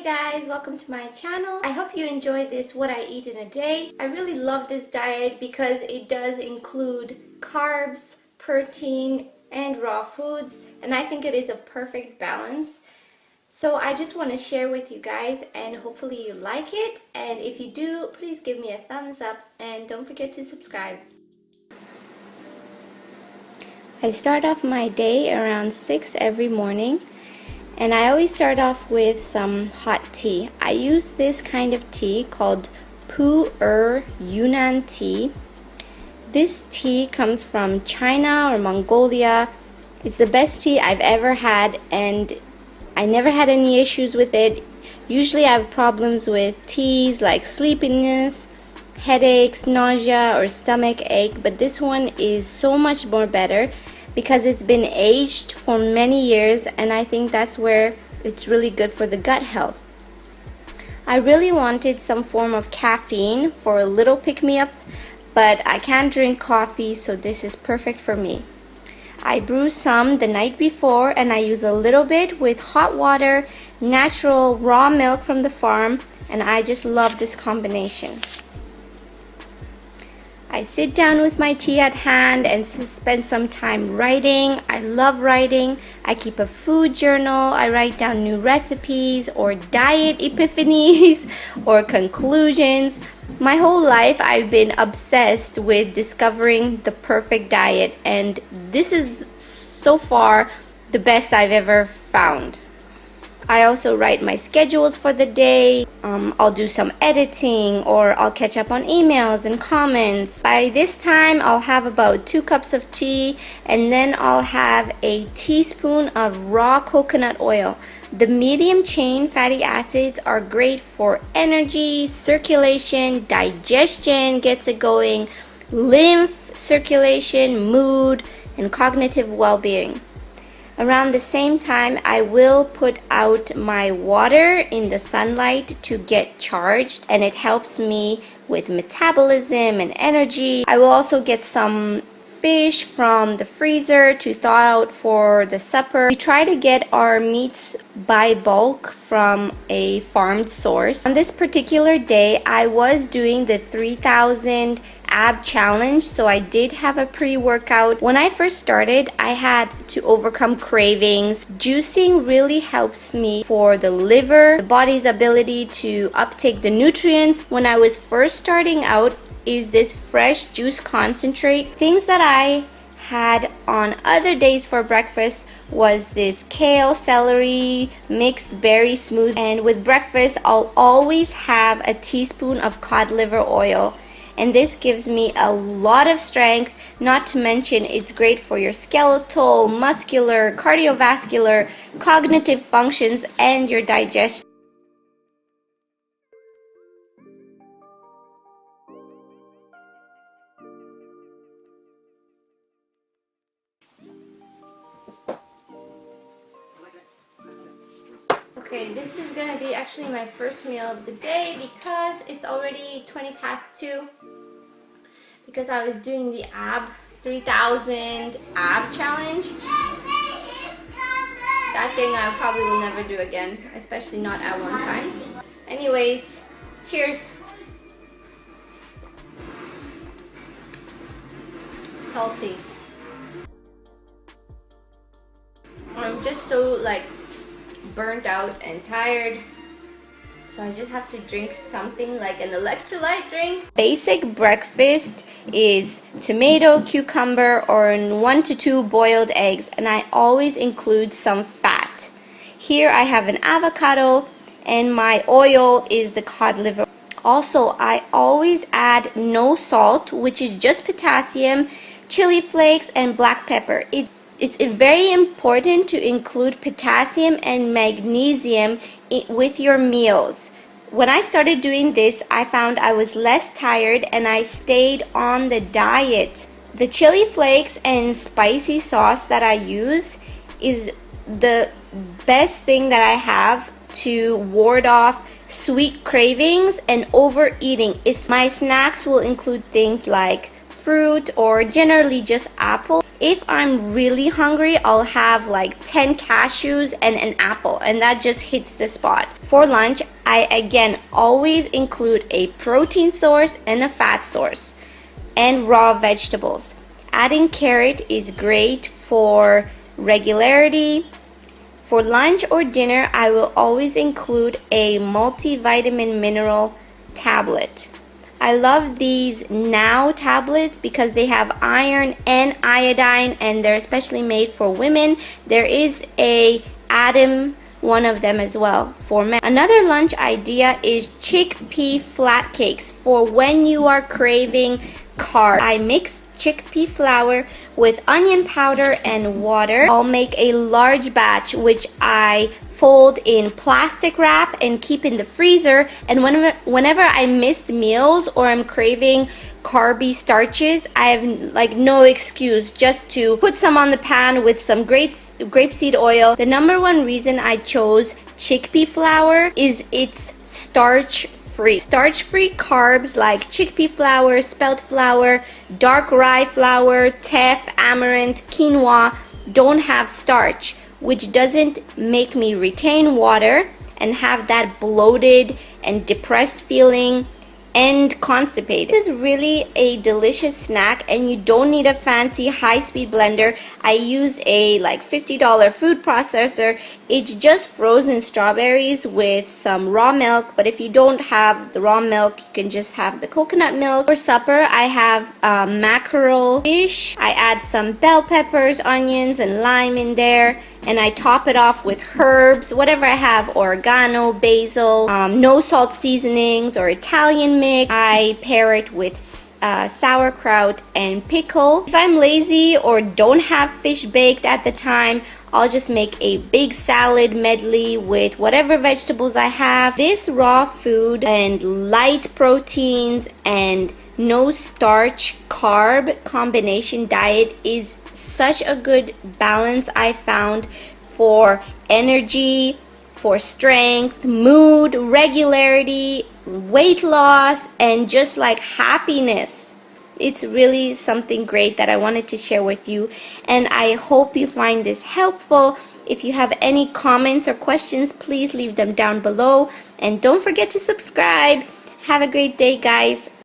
Hey guys, welcome to my channel. I hope you enjoy this what I eat in a day. I really love this diet because it does include carbs, protein, and raw foods, and I think it is a perfect balance. So I just want to share with you guys, and hopefully you like it, and if you do, please give me a thumbs up and don't forget to subscribe. I start off my day around 6 every morning. And I always start off with some hot tea. I use this kind of tea called Pu'er Yunnan tea. This tea comes from China or Mongolia. It's the best tea I've ever had, and I never had any issues with it. Usually I have problems with teas like sleepiness, headaches, nausea, or stomach ache, but this one is so much more better because it's been aged for many years, and I think that's where it's really good for the gut health. I really wanted some form of caffeine for a little pick-me-up, but I can't drink coffee, so this is perfect for me. I brew some the night before, and I use a little bit with hot water, natural raw milk from the farm, and I just love this combination. I sit down with my tea at hand and spend some time writing. I love writing. I keep a food journal. I write down new recipes or diet epiphanies or conclusions. My whole life I've been obsessed with discovering the perfect diet, and this is so far the best I've ever found. I also write my schedules for the day. I'll do some editing, or I'll catch up on emails and comments. By this time, I'll have about 2 cups of tea, and then I'll have a teaspoon of raw coconut oil. The medium chain fatty acids are great for energy, circulation, digestion, gets it going, lymph circulation, mood, and cognitive well-being. Around the same time, I will put out my water in the sunlight to get charged, and it helps me with metabolism and energy. I will also get some fish from the freezer to thaw out for the supper. We try to get our meats by bulk from a farmed source. On this particular day, I was doing the 3,000 ab challenge, so I did have a pre-workout. When I first started, I had to overcome cravings. Juicing really helps me for the liver, the body's ability to uptake the nutrients. When I was first starting out, is this fresh juice concentrate. Things that I had on other days for breakfast was this kale, celery, mixed berry smoothie, and with breakfast I'll always have a teaspoon of cod liver oil, and this gives me a lot of strength, not to mention it's great for your skeletal, muscular, cardiovascular, cognitive functions, and your digestion. Okay, this is gonna be actually my first meal of the day because it's already 20 past 2, because I was doing the 3,000 ab challenge. That thing I probably will never do again, especially not at one time. Anyways, cheers. Salty. I'm just so burnt out and tired, so I just have to drink something like an electrolyte drink. Basic breakfast is tomato, cucumber, or 1 to 2 boiled eggs, and I always include some fat. Here I have an avocado, and my oil is the cod liver. Also, I always add no salt, which is just potassium, chili flakes, and black pepper. It's very important to include potassium and magnesium with your meals. When I started doing this, I found I was less tired and I stayed on the diet. The chili flakes and spicy sauce that I use is the best thing that I have to ward off sweet cravings and overeating. My snacks will include things like fruit or generally just apple. If I'm really hungry, I'll have like 10 cashews and an apple, and that just hits the spot. For lunch, I again always include a protein source and a fat source and raw vegetables. Adding carrot is great for regularity. For lunch or dinner, I will always include a multivitamin mineral tablet. I love these Now tablets because they have iron and iodine, and they're especially made for women. There is a Atom, one of them as well, for men. Another lunch idea is chickpea flat cakes for when you are craving carbs. I mix chickpea flour with onion powder and water. I'll make a large batch which I fold in plastic wrap and keep in the freezer, and whenever I missed meals or I'm craving carby starches, I have like no excuse just to put some on the pan with some grapeseed oil. The number one reason I chose chickpea flour is it's starch-free. Starch-free carbs like chickpea flour, spelt flour, dark rye flour, teff, amaranth, quinoa don't have starch, which doesn't make me retain water and have that bloated and depressed feeling and constipated. This is really a delicious snack, and you don't need a fancy high-speed blender. I use a like $50 food processor. It's just frozen strawberries with some raw milk, but if you don't have the raw milk, you can just have the coconut milk. For supper, I have mackerel fish. I add some bell peppers, onions, and lime in there, and I top it off with herbs, whatever I have, oregano, basil, no salt seasonings or Italian mix. I pair it with sauerkraut and pickle. If I'm lazy or don't have fish baked at the time, I'll just make a big salad medley with whatever vegetables I have. This raw food and light proteins and no starch carb combination diet is such a good balance I found for energy, for strength, mood, regularity, weight loss, and just like happiness. It's really something great that I wanted to share with you, and I hope you find this helpful. If you have any comments or questions, please leave them down below, and don't forget to subscribe. Have a great day, guys.